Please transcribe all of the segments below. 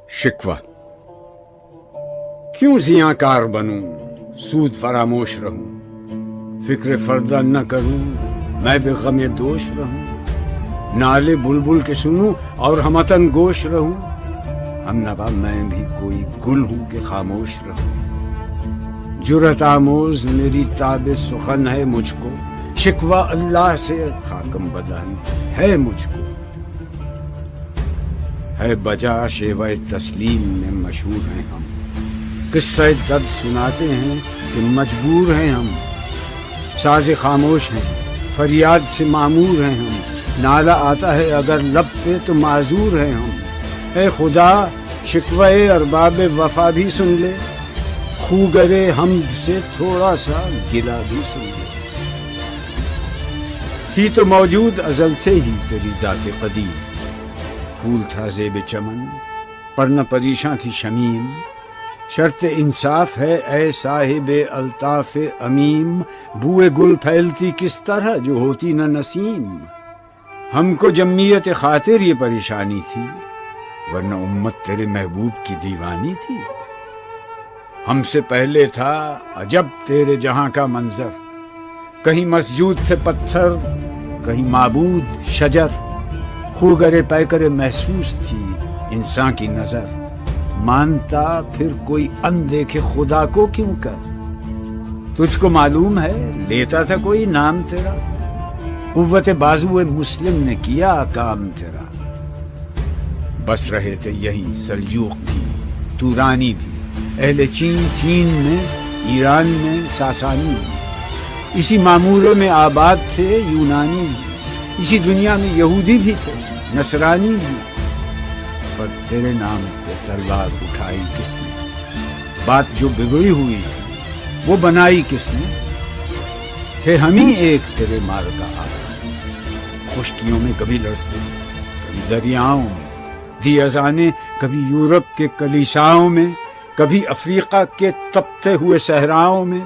شکوہ. کیوں زیاں بنوں، سود فراموش رہوں، فکر فردہ نہ کروں، میں بے غم دوش رہوں، نالے بلبل کے سنوں اور ہمتن گوش رہوں، ہم نوا میں بھی کوئی گل ہوں کہ خاموش رہوں. جرأت آموز میری تاب سخن ہے مجھ کو، شکوہ اللہ سے خاکم بدن ہے مجھ کو. ہے بجا شیوہ تسلیم میں مشہور ہیں ہم، قصہ درد سناتے ہیں کہ مجبور ہیں ہم. ساز خاموش ہیں، فریاد سے معمور ہیں ہم، نالہ آتا ہے اگر لب پہ تو معذور ہیں ہم. اے خدا شکوہ ارباب وفا بھی سن لے، خوگرے حمد سے تھوڑا سا گلہ بھی سن لے. تھی تو موجود ازل سے ہی تیری ذات قدیم، پھول تھا زیب چمن پر نہ پریشاں تھی شمیم. شرط انصاف ہے اے صاحب الطاف امیم، بوئے گل پھیلتی کس طرح جو ہوتی نہ نسیم. ہم کو جمعیت خاطر یہ پریشانی تھی، ورنہ امت تیرے محبوب کی دیوانی تھی. ہم سے پہلے تھا عجب تیرے جہاں کا منظر، کہیں مسجود تھے پتھر، کہیں معبود شجر. خوگرے پیکرے محسوس تھی انسان کی نظر، مانتا پھر کوئی اندیکھے خدا کو کیوں کر. تجھ کو معلوم ہے لیتا تھا کوئی نام تیرا، قوت بازو مسلم نے کیا کام تیرا. بس رہے تھے یہیں سلجوق بھی تورانی بھی، اہل چین میں، ایران میں، ساسانی بھی. اسی معمورے میں آباد تھے یونانی بھی، اسی دنیا میں یہودی بھی تھے نصرانی بھی. پر تیرے نام پہ تلوار اٹھائی کس نے، بات جو بگڑی ہوئی تھی وہ بنائی کس نے. تھے ہم ہی ایک تیرے مار کا آرا، خشکیوں میں کبھی لڑتے کبھی دریاؤں میں، دی اذانے کبھی یورپ کے کلیساؤں میں، کبھی افریقہ کے تپتے ہوئے صحراؤں میں.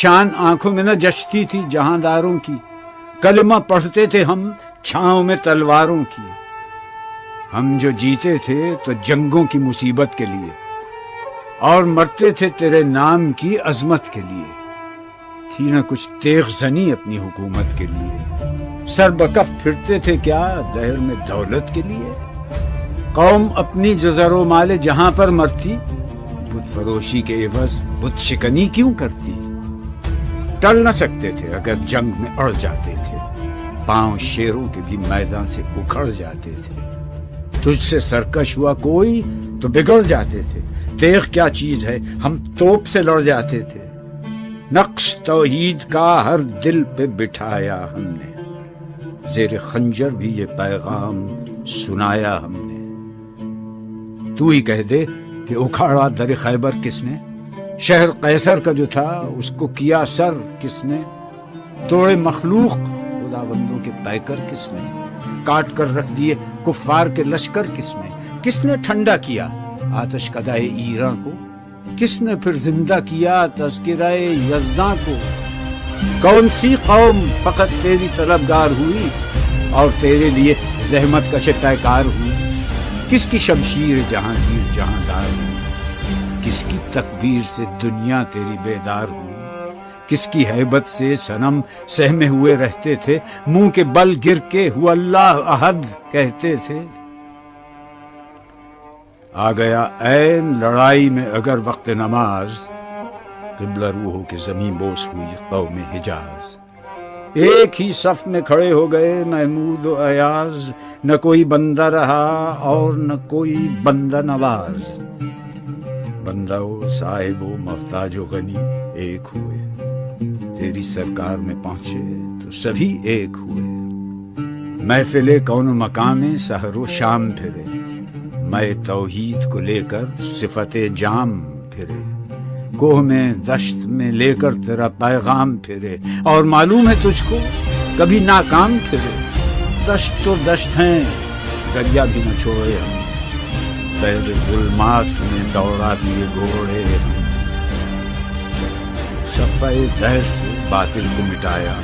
شان آنکھوں میں نہ جچتی تھی جہانداروں کی، کلمہ پڑھتے تھے ہم چھاؤں میں تلواروں کی. ہم جو جیتے تھے تو جنگوں کی مصیبت کے لیے، اور مرتے تھے تیرے نام کی عظمت کے لیے. تھی نہ کچھ تیغ زنی اپنی حکومت کے لیے، سر بکف پھرتے تھے کیا دہر میں دولت کے لیے. قوم اپنی جو زر و مال جہاں پر مرتی، بت فروشی کے عوض بت شکنی کیوں کرتی. ٹل نہ سکتے تھے اگر جنگ میں اڑ جاتے تھے، پاؤں شیروں کے بھی میدان سے اکھڑ جاتے تھے. تجھ سے سرکش ہوا کوئی تو بگڑ جاتے تھے، تیغ کیا چیز ہے ہم توپ سے لڑ جاتے تھے. نقش توحید کا ہر دل پہ بٹھایا ہم نے، زیر خنجر بھی یہ پیغام سنایا ہم نے. تو ہی کہہ دے کہ اکھاڑا در خیبر کس نے، شہر قیصر کا جو تھا اس کو کیا سر کس نے. توڑے مخلوق خداوندوں کے پیکر کس نے، کاٹ کر رکھ دیے کفار کے لشکر کس نے ٹھنڈا کیا آتش کدائے ایراں کو، کس نے پھر زندہ کیا تذکرہ یزداں کو. کون سی قوم فقط تیری طلبگار ہوئی اور تیرے لیے زحمت کش پیکار ہوئی. کس کی شمشیر جہانگیر جہاندار ہوئی، کس کی تکبیر سے دنیا تیری بیدار ہوئی. کس کی ہیبت سے صنم سہمے ہوئے رہتے تھے، منہ کے بل گر کے ہوا اللہ احد کہتے تھے. آ گیا عین لڑائی میں اگر وقت نماز، قبلہ روح ہو کے زمین بوس ہوئی قوم حجاز. ایک ہی صف میں کھڑے ہو گئے محمود و ایاز، نہ کوئی بندہ رہا اور نہ کوئی بندہ نواز. بندہ و صاحب و محتاج و غنی ایک ہوئے، تیری سرکار میں پہنچے تو سبھی ایک ہوئے. محفل کون و مقام میں سحر و شام پھرے، میں توحید کو لے کر صفت جام پھرے. کوہ میں دشت میں لے کر تیرا پیغام پھرے، اور معلوم ہے تجھ کو کبھی ناکام پھرے. دشت تو دشت ہیں دریا بھی نہ چھوڑے ہم، بحر ظلمات میں دوڑا دیے گھوڑے ہم. صفحہ دہر سے باطل کو مٹایا،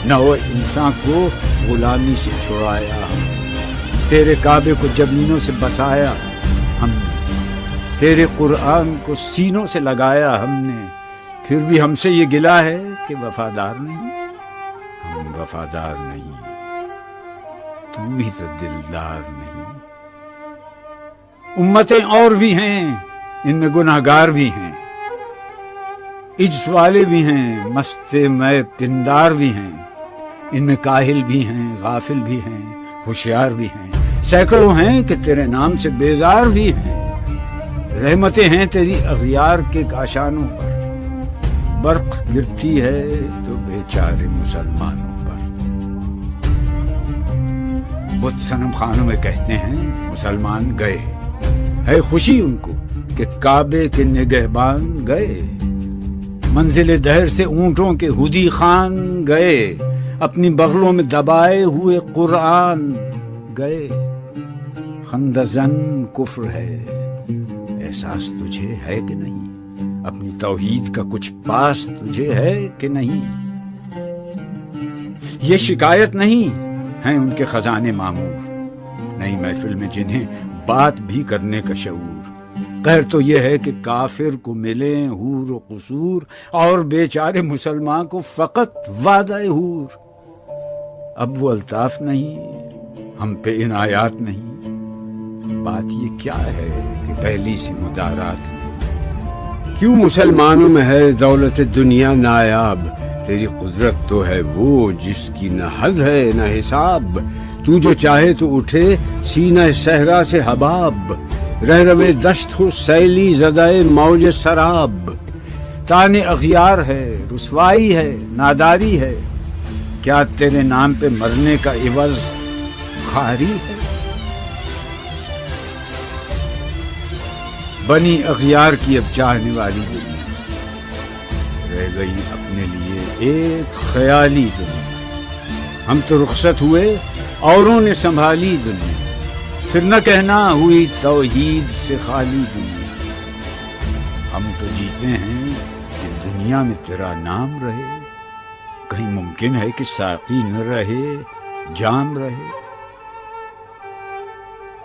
نو انسان کو غلامی سے چھڑایا. ہم تیرے کعبے کو جبینوں سے بسایا، ہم تیرے قرآن کو سینوں سے لگایا ہم نے، پھر بھی ہم سے یہ گلہ ہے کہ وفادار نہیں۔ ہم وفادار نہیں، تو بھی تو دلدار نہیں۔ امتیں اور بھی ہیں، ان میں گناہگار بھی ہیں، عجز والے بھی ہیں، مست میں پندار بھی ہیں، ان میں کاہل بھی ہیں، غافل بھی ہیں، ہوشیار بھی ہیں، سینکڑوں ہیں کہ تیرے نام سے بیزار بھی ہیں۔ رحمتیں ہیں تیری اغیار کے کاشانوں پر، برق گرتی ہے تو بیچارے مسلمانوں پر۔ بت صنم خانوں میں کہتے ہیں مسلمان گئے، ہے خوشی ان کو کہ کعبے کے نگہبان گئے۔ منزل دہر سے اونٹوں کے ہدی خان گئے، اپنی بغلوں میں دبائے ہوئے قرآن گئے۔ خندزن کفر ہے، احساس تجھے ہے کہ نہیں؟ اپنی توحید کا کچھ پاس تجھے ہے کہ نہیں؟ یہ شکایت نہیں ہیں ان کے خزانے معمور، نئی محفل میں جنہیں بات بھی کرنے کا شعور۔ قہر تو یہ ہے کہ کافر کو ملیں حور و قصور، اور بیچارے مسلمان کو فقط وعدہ حور۔ اب وہ الطاف نہیں، ہم پہ عنایات نہیں۔ بات یہ کیا ہے کہ پہلی سی مدارات نہیں؟ کیوں مسلمانوں میں ہے دولت دنیا نایاب؟ تیری قدرت تو ہے وہ جس کی نہ حد ہے نہ حساب۔ تو جو چاہے تو اٹھے سینہ صحرا سے حباب، رہ روے دشت ہو سیلی زدائے موج سراب۔ تان اغیار ہے، رسوائی ہے، ناداری ہے، کیا تیرے نام پہ مرنے کا عوض خواری ہے؟ بنی اغیار کی اب چاہنے والی دنیا، رہ گئی اپنے لیے ایک خیالی دنیا۔ ہم تو رخصت ہوئے، اوروں نے سنبھالی دنیا، پھر نہ کہنا ہوئی توحید سے خالی دنیا۔ ہم تو جیتے ہیں کہ دنیا میں تیرا نام رہے، کہیں ممکن ہے کہ ساقی نہ رہے، جام رہے۔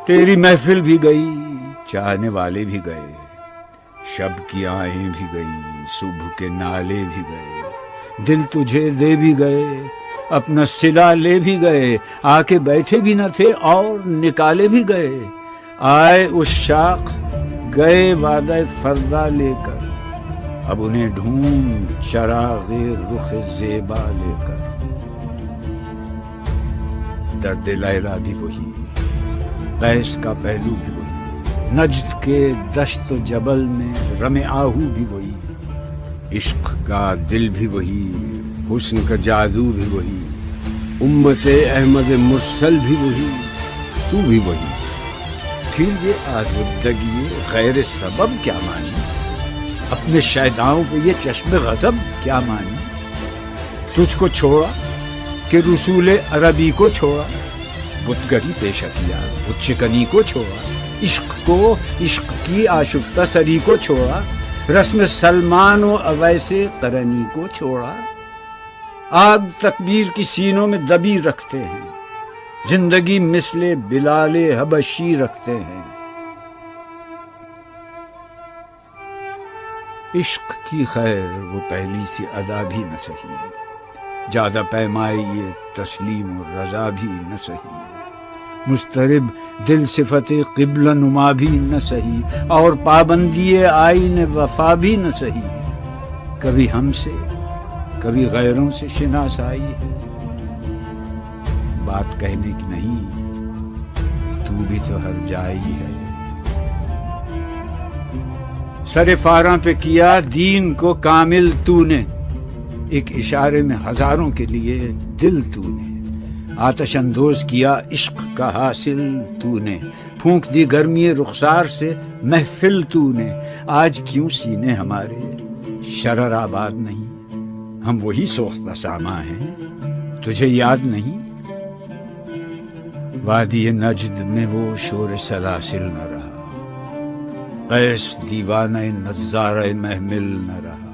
تیری محفل بھی گئی، چاہنے والے بھی گئے، شب کی آہیں بھی گئی، صبح کے نالے بھی گئے، دل تجھے دے بھی گئے، اپنا صلہ لے بھی گئے، آ کے بیٹھے بھی نہ تھے اور نکالے بھی گئے۔ آئے اس شاخ، گئے وعدہ فردا لے کر، اب انہیں ڈھونڈ چراغ رخ زیبا لے کر۔ درد لیلا بھی وہی، قیس کا پہلو بھی وہی، نجد کے دشت و جبل میں رم آہو بھی وہی، عشق کا دل بھی وہی، حسن کا جادو بھی وہی، امت احمد مرسل بھی وہی، تو بھی وہی۔ پھر یہ آزردگی غیر سبب کیا مانی؟ اپنے شیداؤں پہ یہ چشم غضب کیا مانی؟ تجھ کو چھوڑا کہ رسول عربی کو چھوڑا، بتگری پیشہ کیا، بت شکنی کو چھوڑا، عشق کو، عشق کی آشفتہ سری کو چھوڑا، رسم سلمان و اویس قرنی کو چھوڑا۔ آگ تکبیر کی سینوں میں دبی رکھتے ہیں، زندگی مثل بلال حبشی رکھتے ہیں۔ عشق کی خیر وہ پہلی سی ادا بھی نہ سہی، زیادہ پیمائی یہ تسلیم و رضا بھی نہ سہی، مضطرب دل صفت قبلہ نما بھی نہ سہی، اور پابندی آئین وفا بھی نہ سہی۔ کبھی ہم سے، کبھی غیروں سے شناسائی ہے، بات کہنے کی نہیں، تو بھی تو ہر جائی ہے۔ سر فاراں پہ کیا دین کو کامل تو نے، ایک اشارے میں ہزاروں کے لیے دل تو نے، آتش اندوز کیا عشق کا حاصل تو نے، پھونک دی گرمی رخسار سے محفل تو نے۔ آج کیوں سینے ہمارے شرر آباد نہیں؟ ہم وہی سوختہ ساما ہیں، تجھے یاد نہیں؟ وادی نجد میں وہ شور سلاسل نہ رہا، قیس دیوانہ نظارہ محمل نہ رہا،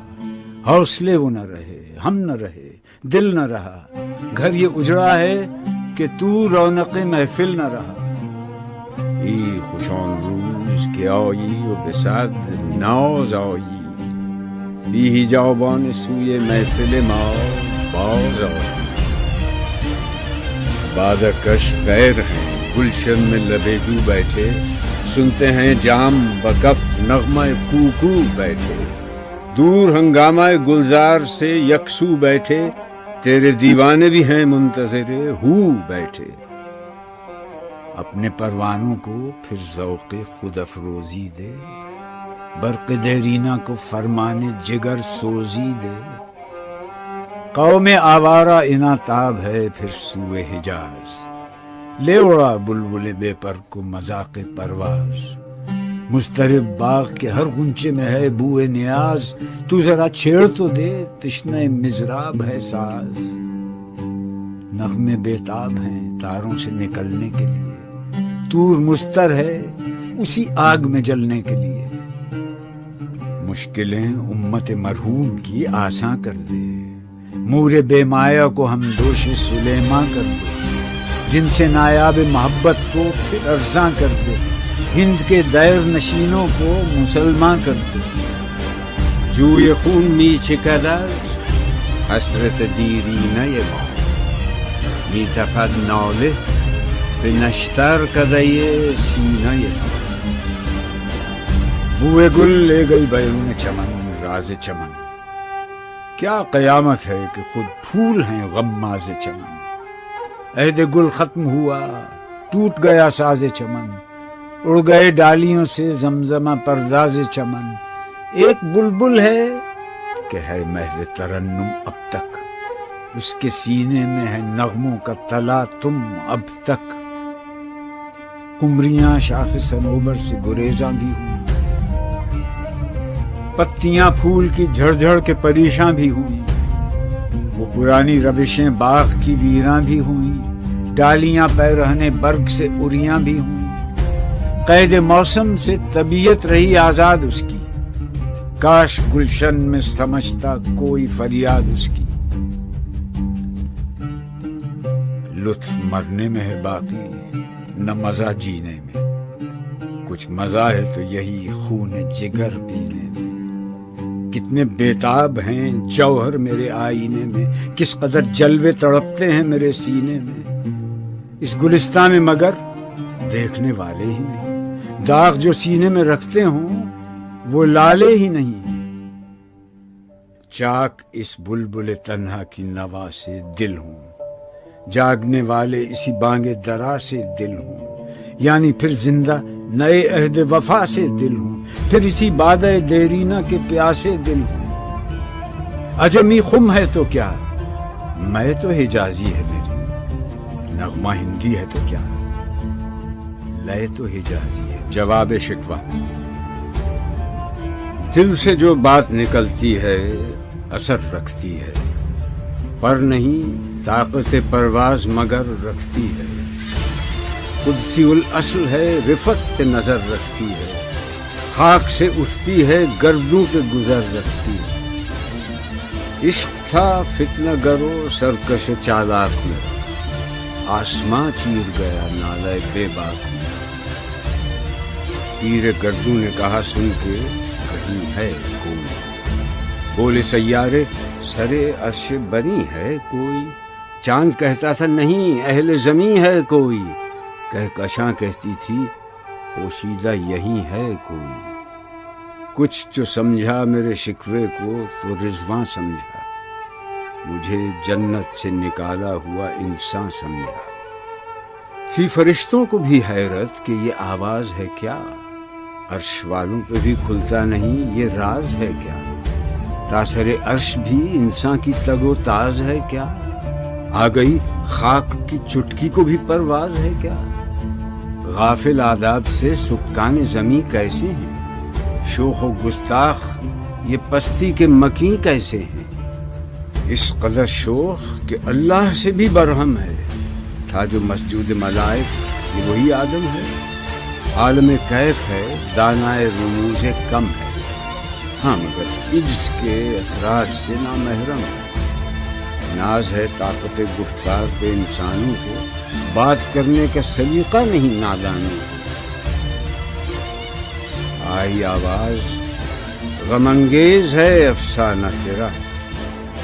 حوصلے وہ نہ رہے، ہم نہ رہے، دل نہ رہا، گھر یہ اجڑا ہے کہ تو رونق محفل نہ رہا۔ ای خوشان روز که آیی و به صد ناز آیی، بی حجابان سوی محفل ما باز آیی. بادکش غیر ہیں گلشن میں لبے جو بیٹھے، سنتے ہیں جام بکف نغمہ کوکو بیٹھے، دور ہنگامہ گلزار سے یکسو بیٹھے، تیرے دیوانے بھی ہیں منتظر ہو بیٹھے. اپنے پروانوں کو پھر ذوق خود افروزی دے، برق دیرینہ کو فرمان جگر سوزی دے. قوم آوارہ اناتاب ہے پھر سوئے حجاز، لے اڑا بلبل بے پر کو مذاق پرواز. مضطرب باغ کے ہر غنچے میں ہے بوئے نیاز، تو ذرا چھیڑ تو دے تشنہ مضراب ہے ساز. نغمے بیتاب ہیں تاروں سے نکلنے کے لیے، طور مستر ہے اسی آگ میں جلنے کے لیے. مشکلیں امت مرحوم کی آساں کر دے، مور بے مایا کو ہم دوش سلیماں کر دے. جن سے نایاب محبت کو پھر ارزاں کر دے، ہند کے دیر نشینوں کو مسلمان کر دے. جوی خون می چکد از حسرت دیرینه ما، می تپد ناله به نشتر کده سینه ما. بوئے گل لے گئی بیرون چمن راز چمن، کیا قیامت ہے کہ خود پھول ہیں غماز چمن. عہد گل ختم ہوا ٹوٹ گیا ساز چمن، اڑ گئے ڈالیوں سے زمزمہ پرداز چمن. ایک بلبل ہے کہ ہے محو ترنم اب تک، اس کے سینے میں ہے نغموں کا تلا تم اب تک. قمریاں شاخ صنوبر سے گریزاں بھی ہوئی، پتیاں پھول کی جھڑ جھڑ کے پریشاں بھی ہوئی. وہ پرانی روشیں باغ کی ویراں بھی ہوئیں، ڈالیاں پیرہنے برگ سے اریاں بھی ہوئیں. قید موسم سے طبیعت رہی آزاد اس کی، کاش گلشن میں سمجھتا کوئی فریاد اس کی. لطف مرنے میں ہے باقی نہ مزہ جینے میں، کچھ مزہ ہے تو یہی خون جگر پینے میں. کتنے بیتاب ہیں جوہر میرے آئینے میں، کس قدر جلوے تڑپتے ہیں میرے سینے میں. اس گلستان میں مگر دیکھنے والے ہی نہیں، داغ جو سینے میں رکھتے ہوں وہ لالے ہی نہیں. چاک اس بلبل تنہا کی نوا سے دل ہوں، جاگنے والے اسی بانگ درا سے دل ہوں. یعنی پھر زندہ نئے عہد وفا سے دل ہوں، پھر اسی بادہ دیرینہ کے پیاسے دل ہوں. عجمی خم ہے تو کیا، میں تو حجازی ہے میری، نغمہ ہندی ہے تو کیا، لے تو حجازی ہے. جواب شکوہ. دل سے جو بات نکلتی ہے اثر رکھتی ہے، پر نہیں طاقت پرواز مگر رکھتی ہے. قدسی الاصل ہے رفت پہ نظر رکھتی ہے، خاک سے اٹھتی ہے گردوں پہ گزر رکھتی ہے. عشق تھا فتنہ گرو سرکش چالاک میں، آسماں چیر گیا نالے بے باک میں. پیر گردوں نے کہا سن کے کہیں ہے کوئی، بولے سیارے سرے عرش بنی ہے کوئی. چاند کہتا تھا نہیں اہل زمیں ہے کوئی، کہکشاں کہتی تھی پوشیدہ یہی ہے کوئی. کچھ جو سمجھا میرے شکوے کو تو رضواں سمجھا، مجھے جنت سے نکالا ہوا انسان سمجھا. تھی فرشتوں کو بھی حیرت کہ یہ آواز ہے کیا، عرش والوں پہ بھی کھلتا نہیں یہ راز ہے کیا. تاثر عرش بھی انسان کی تگ و تاز ہے کیا، آ گئی خاک کی چٹکی کو بھی پرواز ہے کیا. غافل آداب سے سکان زمیں کیسے ہیں، شوخ و گستاخ یہ پستی کے مکیں کیسے ہیں. اس قدر شوخ کہ اللہ سے بھی برہم ہے، تھا جو مسجود ملائک یہ وہی آدم ہے. عالم کیف ہے دانائے رموز کم ہے، ہاں مگر عجز کے اسرار سے نامحرم ہے. ناز ہے طاقت گفتار پہ انسانوں کو، بات کرنے کا سلیقہ نہیں نادانوں. آئی آواز غم انگیز ہے افسانہ تیرا،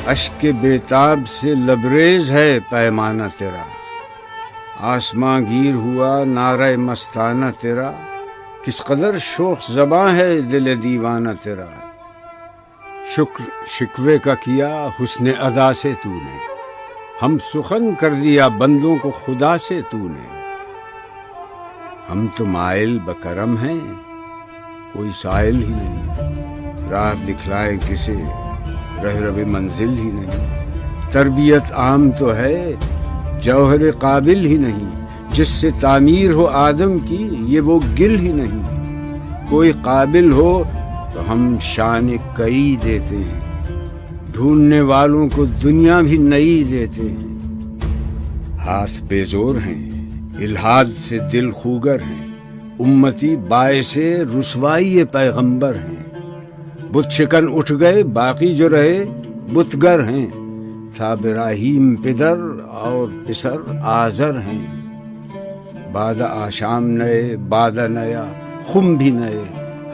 اشک بیتاب سے لبریز ہے پیمانہ تیرا، آسماں گیر ہوا نعرہ مستانہ تیرا، کس قدر شوخ زباں ہے دل دیوانہ تیرا، شکر شکوے کا کیا حسن ادا سے تو نے، ہم سخن کر دیا بندوں کو خدا سے تو نے، ہم تو مائل بکرم ہیں کوئی سائل ہی نہیں، راہ دکھلائے کسے رہ منزل ہی نہیں، تربیت عام تو ہے جوہر قابل ہی نہیں، جس سے تعمیر ہو آدم کی یہ وہ گل ہی نہیں، کوئی قابل ہو تو ہم شان کئی دیتے ہیں، ڈھونڈنے والوں کو دنیا بھی نئی دیتے ہیں، ہاتھ بے زور ہیں الہاد سے دل خوگر ہیں، امتی باعث رسوائی پیغمبر ہیں، بت شکن اٹھ گئے باقی جو رہے بتگر ہیں، تھا ابراہیم پدر اور پسر آزر ہیں، بعد آشام نئے بعد نیا خم بھی نئے،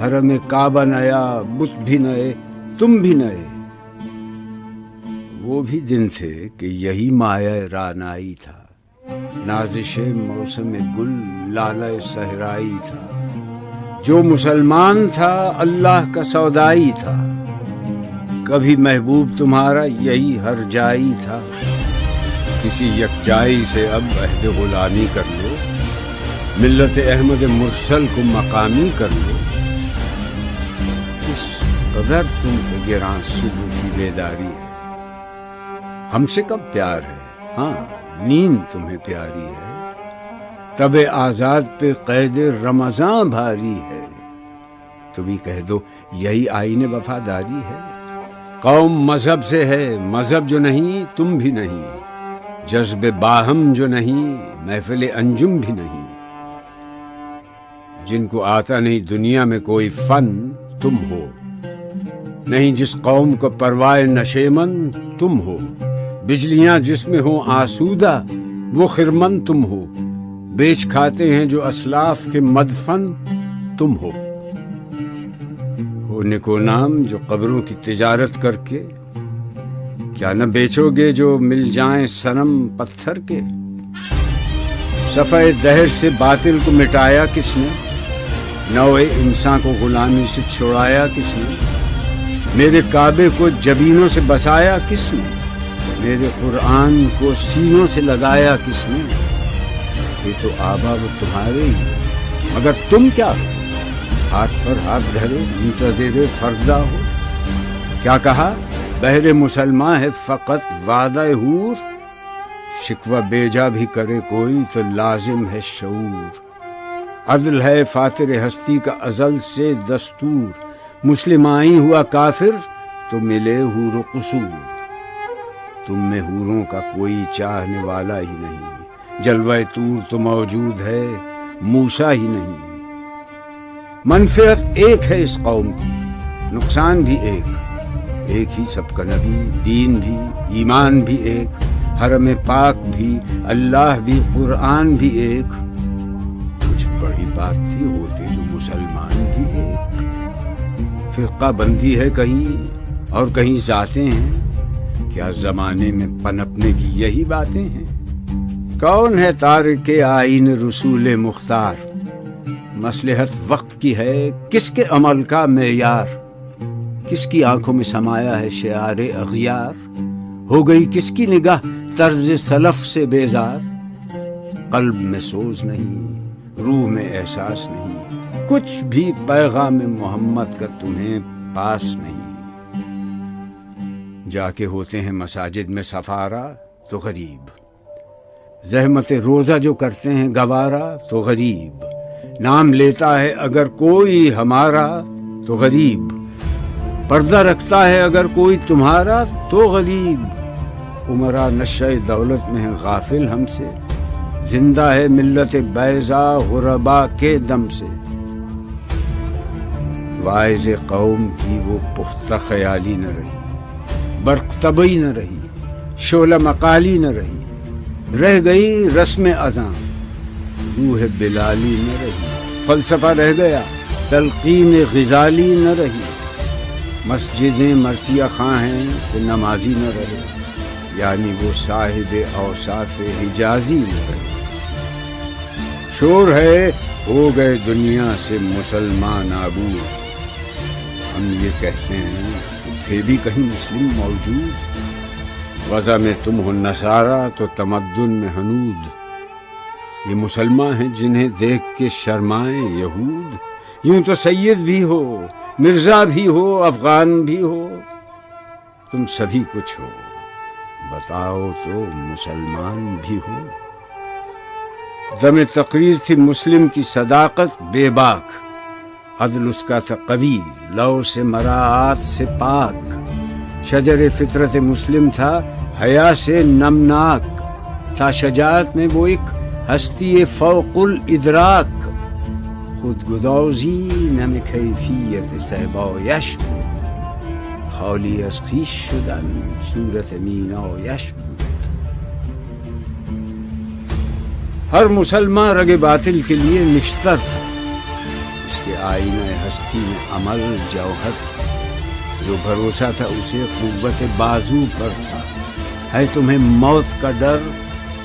حرم کعبہ نیا بت بھی نئے تم بھی نئے، وہ بھی دن تھے کہ یہی مایہ رانائی تھا، نازش موسم گل لالہ صحرائی تھا، جو مسلمان تھا اللہ کا سودائی تھا، کبھی محبوب تمہارا یہی ہر جائی تھا، کسی یکجائی سے اب عہد غلامی کر لو، ملت احمد مرسل کو مقامی کر لو، کس قدر تم پہ گراں صبح کی بیداری ہے، ہم سے کب پیار ہے، ہاں نیند تمہیں پیاری ہے، تب آزاد پہ قید رمضان بھاری ہے، تو بھی کہہ دو یہی آئین وفاداری ہے، قوم مذہب سے ہے مذہب جو نہیں تم بھی نہیں، جذب باہم جو نہیں محفل انجم بھی نہیں، جن کو آتا نہیں دنیا میں کوئی فن تم ہو، نہیں جس قوم کو پروائے نشیمن تم ہو، بجلیاں جس میں ہوں آسودہ وہ خرمن تم ہو، بیچ کھاتے ہیں جو اسلاف کے مدفن تم ہو نکو نام جو قبروں کی تجارت کر کے، کیا نہ بیچو گے جو مل جائیں صنم پتھر کے، صفحہ دہر سے باطل کو مٹایا کس نے، نوع انسان کو غلامی سے چھڑایا کس نے، میرے کعبے کو جبینوں سے بسایا کس نے، میرے قرآن کو سینوں سے لگایا کس نے، یہ تو آبا وہ تمہارے ہی، مگر تم کیا ہو، ہاتھ پر ہاتھ دھرے منتظر فردا ہو، کیا کہا بہر مسلمان ہے فقط وعدہ حور، شکوہ بیجا بھی کرے کوئی تو لازم ہے شعور، عدل ہے فاتر ہستی کا ازل سے دستور، مسلم آئی ہوا کافر تو ملے حور و قصور، تم میں حوروں کا کوئی چاہنے والا ہی نہیں، جلوہ طور تو موجود ہے موسیٰ ہی نہیں، منفعت ایک ہے اس قوم کی نقصان بھی ایک ہی سب کا نبی، دین بھی ایمان بھی ایک، حرم پاک بھی اللہ بھی قرآن بھی ایک، کچھ بڑی بات تھی ہوتے جو مسلمان بھی ایک، فرقہ بندی ہے کہیں اور کہیں ذاتیں ہیں، کیا زمانے میں پنپنے کی یہی باتیں ہیں، کون ہے تارک آئین رسول مختار، مصلحت وقت کی ہے کس کے عمل کا معیار، کس کی آنکھوں میں سمایا ہے شعار اغیار، ہو گئی کس کی نگاہ طرز سلف سے بیزار، قلب میں سوز نہیں روح میں احساس نہیں، کچھ بھی پیغام محمد کا تمہیں پاس نہیں، جا کے ہوتے ہیں مساجد میں سفارہ تو غریب، زحمت روزہ جو کرتے ہیں گوارا تو غریب، نام لیتا ہے اگر کوئی ہمارا تو غریب، پردہ رکھتا ہے اگر کوئی تمہارا تو غریب، عمرہ نشہ دولت میں ہے غافل ہم سے، زندہ ہے ملت بیضا غربا کے دم سے، واعظ قوم کی وہ پختہ خیالی نہ رہی، برق طبعی نہ رہی، شعلہ مقالی نہ رہی، رہ گئی رسم اذان، روح بلالی نہ رہی، فلسفہ رہ گیا تلقین غزالی نہ رہی، مسجدیں مرثیہ خاں ہیں کہ نمازی نہ رہے، یعنی وہ صاحب اوصاف حجازی نہ رہے۔ شور ہے ہو گئے دنیا سے مسلمان نابود، ہم یہ کہتے ہیں کہ تھے بھی کہیں مسلم موجود، وضع میں تم ہو نصارہ تو تمدن میں ہنود۔ یہ مسلمان ہیں جنہیں دیکھ کے شرمائیں یہود، یوں تو سید بھی ہو، مرزا بھی ہو، افغان بھی ہو، تم سبھی کچھ ہو، بتاؤ تو مسلمان بھی ہو۔ دم تقریر تھی مسلم کی صداقت بے باک، عدل اس کا تھا قوی، لو سے مراعات سے پاک، شجر فطرت مسلم تھا حیا سے نمناک، تھا شجاعت میں وہ ایک ہستی فوق الادراک، خود گدازی نم کیفیت صحبایش بود، خالی از خویش شدن صورت مینایش بود۔ ہر مسلمان رگ باطل کے لیے نشتر تھا، اس کے آئینہ ہستی میں عمل جوہر تھا، جو بھروسہ تھا اسے قوت بازو پر تھا، ہے تمہیں موت کا ڈر،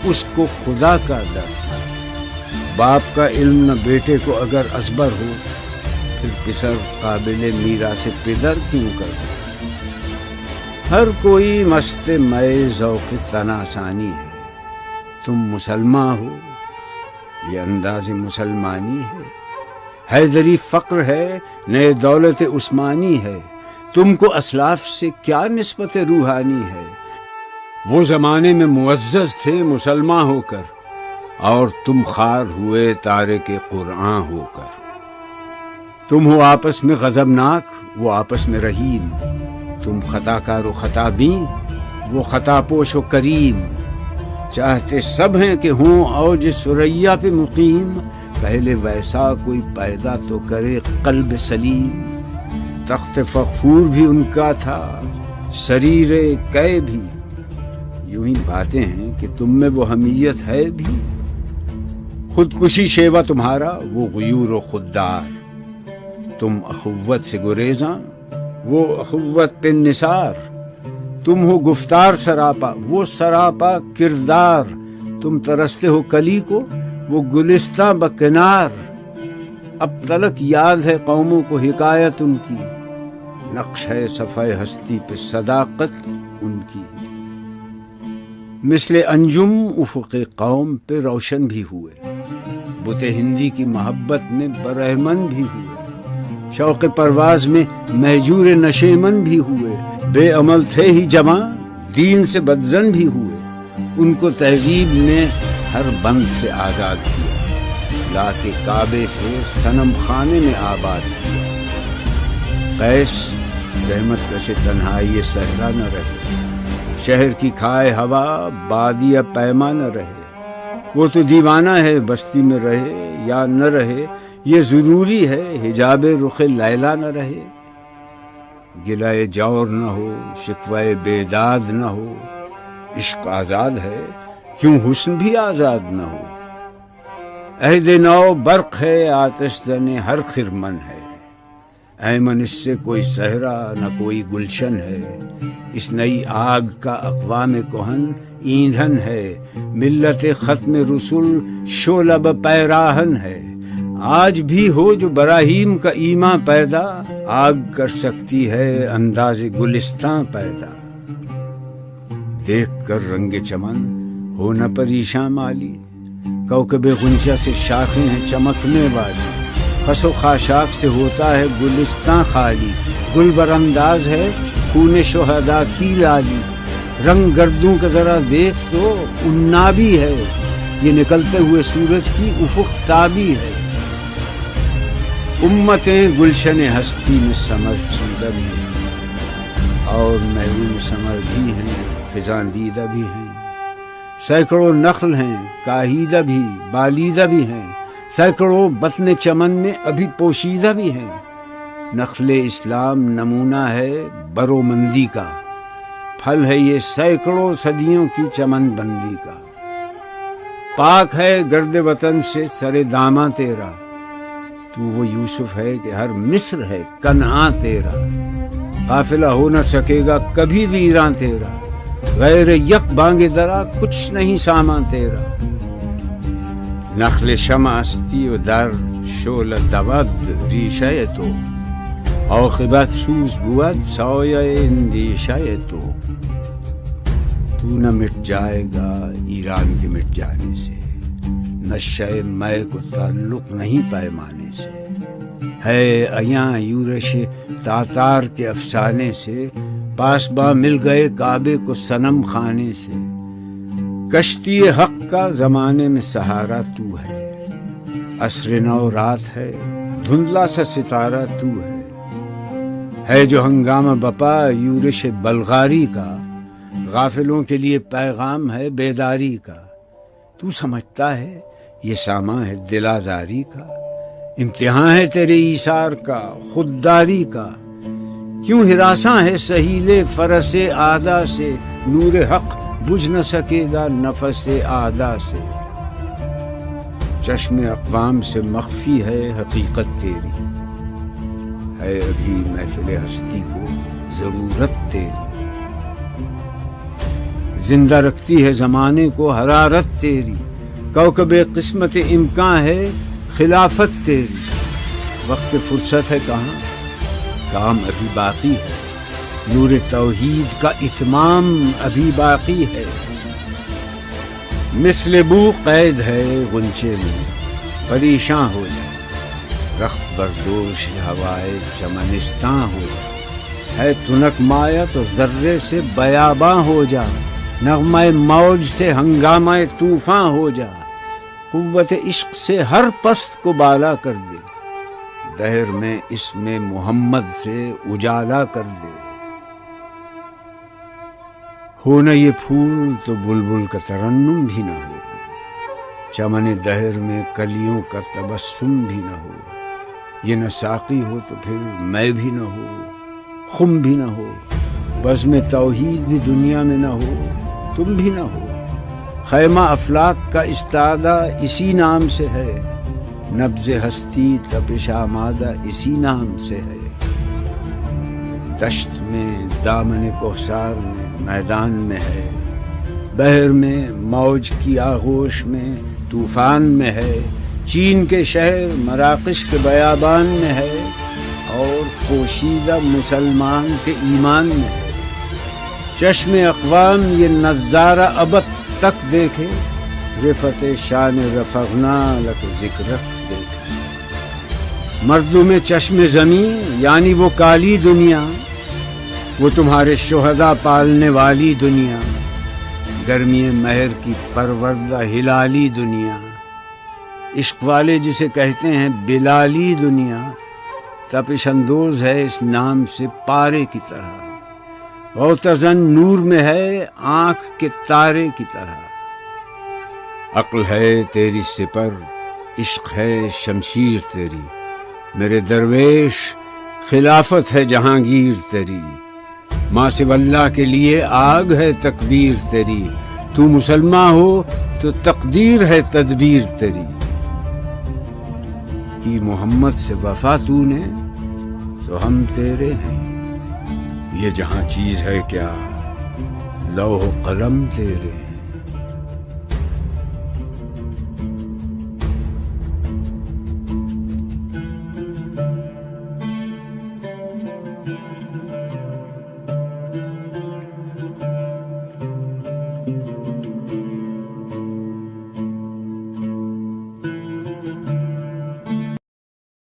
اس کو خدا کا ڈر تھا۔ باپ کا علم نہ بیٹے کو اگر ازبر ہو، پھر پسر قابل میراث پدر کیوں کر دو؟ ہر کوئی مست مئے ذوق تناسانی ہے، تم مسلمان ہو، یہ انداز مسلمانی ہے، حیدری فقر ہے، نئے دولت عثمانی ہے، تم کو اسلاف سے کیا نسبت روحانی ہے؟ وہ زمانے میں معزز تھے مسلمان ہو کر، اور تم خوار ہوئے تارک قرآن ہو کر۔ تم ہو آپس میں غضبناک، وہ آپس میں رحیم، تم خطا کار و خطا بین، وہ خطا پوش و کریم، چاہتے سب ہیں کہ ہوں اوج ثریا پہ مقیم، پہلے ویسا کوئی پیدا تو کرے قلب سلیم۔ تخت فغفور بھی ان کا تھا، سریر قے بھی، یوں ہی باتیں ہیں کہ تم میں وہ حمیت ہے بھی۔ خودکشی شیوا تمہارا، وہ غیور و خوددار، تم اخوت سے گریزاں، وہ اخوت پہ نثار، تم ہو گفتار سراپا، وہ سراپا کردار، تم ترستے ہو کلی کو، وہ گلستاں بکنار۔ اب تلک یاد ہے قوموں کو حکایت ان کی، نقش ہے صفحہ ہستی پہ صداقت ان کی۔ مثل انجم افق قوم پہ روشن بھی ہوئے، بت ہندی کی محبت میں برہمن بھی ہوئے، شوق پرواز میں مہجور نشیمن بھی ہوئے، بے عمل تھے ہی جواں، دین سے بدزن بھی ہوئے، ان کو تہذیب نے ہر بند سے آزاد کیا، لا کے کعبے سے صنم خانے میں آباد کیا۔ قیس رحمت کش تنہائی صحرا نہ رہے، شہر کی کھائے ہوا بادیہ پیما نہ رہے، وہ تو دیوانہ ہے بستی میں رہے یا نہ رہے، یہ ضروری ہے حجاب رخ لیلا نہ رہے۔ گلائے جور نہ ہو، شکوائے بیداد نہ ہو، عشق آزاد ہے کیوں حسن بھی آزاد نہ ہو۔ عہد نو برق ہے آتش زن ہر خرمن ہے، ایمن اس سے کوئی صحرا نہ کوئی گلشن ہے، اس نئی آگ کا اقوام کہن ایندھن ہے، ملت ختم رسول شعلہ پیراہن ہے، آج بھی ہو جو براہیم کا ایمان پیدا، آگ کر سکتی ہے انداز گلستان پیدا۔ دیکھ کر رنگ چمن ہو نہ پریشاں مالی، کوکب غنچہ سے شاخیں ہیں چمکنے والی، خس و خاشاک سے ہوتا ہے گلستان خالی، گل بر انداز ہے خون شہداء کی لالی، رنگ گردوں کا ذرا دیکھ تو عنابی ہے، یہ نکلتے ہوئے سورج کی افق تابی ہے۔ امتیں گلشن ہستی میں سمر چیدہ بھی ہیں، اور محروم سمر بھی ہیں، خزاں دیدہ بھی ہیں، سینکڑوں نخل ہیں کاہیدہ بھی بالیدہ بھی ہیں، سینکڑوں بطن چمن میں ابھی پوشیدہ بھی ہیں۔ نخل اسلام نمونہ ہے برومندی کا، پھل ہے یہ سینکڑوں صدیوں کی چمن بندی کا۔ پاک ہے گرد وطن سے سر داماں تیرا، تو وہ یوسف ہے کہ ہر مصر ہے کنعاں تیرا، قافلہ ہو نہ سکے گا کبھی ویراں تیرا، غیر یک بانگ درا کچھ نہیں سامان تیرا. نخل شمع استی و در شعل دود ریشه تو، عاقبت سوز بود سایه اندیشه تو. تو نہ مٹ جائے گا ایران کے مٹ جانے سے، نشہ مے کو تعلق نہیں پیمانے سے. ہے ایاں یورش تاتار کے افسانے سے، پاسباں مل گئے کعبے کو صنم خانے سے. کشتی حق کا زمانے میں سہارا تو ہے، عصر نو رات ہے دھندلا سا ستارہ تو ہے جو ہنگامہ بپا یورش بلغاری کا، غافلوں کے لیے پیغام ہے بیداری کا. تو سمجھتا ہے یہ سامان ہے دلاداری کا، امتحان ہے تیرے ایثار کا خودداری کا. کیوں ہراساں ہے سہیل فرس آدھا سے، نور حق بجھ نہ سکے گا نفس آدھا سے. چشم اقوام سے مخفی ہے حقیقت تیری، ہے ابھی محفل ہستی کو ضرورت تیری. زندہ رکھتی ہے زمانے کو حرارت تیری، کوكب قسمت امکان ہے خلافت تیری. وقت فرصت ہے کہاں، کام ابھی باقی ہے، نور توحید کا اتمام ابھی باقی ہے. مثل بو قید ہے غنچے میں، پریشاں ہو جائے، رخت بردوش ہوائے چمنستاں ہو جائے. ہے تنک مایا تو ذرے سے بیاباں ہو جا، نغمہ موج سے ہنگامہ طوفاں ہو جا. قوت عشق سے ہر پست کو بالا کر دے، دہر میں اسم محمد سے اجالا کر دے. ہو نہ یہ پھول تو بلبل کا ترنم بھی نہ ہو، چمن دہر میں کلیوں کا تبسم بھی نہ ہو. یہ نہ ساقی ہو تو پھر میں بھی نہ ہو، خم بھی نہ ہو، بزم توحید بھی دنیا میں نہ ہو، تم بھی نہ ہو. خیمہ افلاک کا استادہ اسی نام سے ہے، نبض ہستی تپش آمادہ اسی نام سے ہے. دشت میں دامن کوثر میں میدان میں ہے، بحر میں موج کی آغوش میں طوفان میں ہے. چین کے شہر مراکش کے بیابان میں ہے، اور پوشیدہ مسلمان کے ایمان میں ہے. چشم اقوام یہ نظارہ ابد تک دیکھے، رفت شان رفعنا لک ذکرک دیکھے. مردم چشم زمین یعنی وہ کالی دنیا، وہ تمہارے شہداء پالنے والی دنیا، گرمی مہر کی پروردہ ہلالی دنیا. عشق والے جسے کہتے ہیں بلالی دنیا، تپش اندوز ہے اس نام سے پارے کی طرح. غوطزن نور میں ہے آنکھ کے تارے کی طرح. عقل ہے تیری سپر، عشق ہے شمشیر تیری، میرے درویش خلافت ہے جہانگیر تیری. ماں سوی اللہ کے لیے آگ ہے تکبیر تیری، تو مسلمان ہو تو تقدیر ہے تدبیر تیری. کی محمد سے وفا تو نے تو ہم تیرے ہیں، یہ جہاں چیز ہے کیا لوح و قلم تیرے ہیں.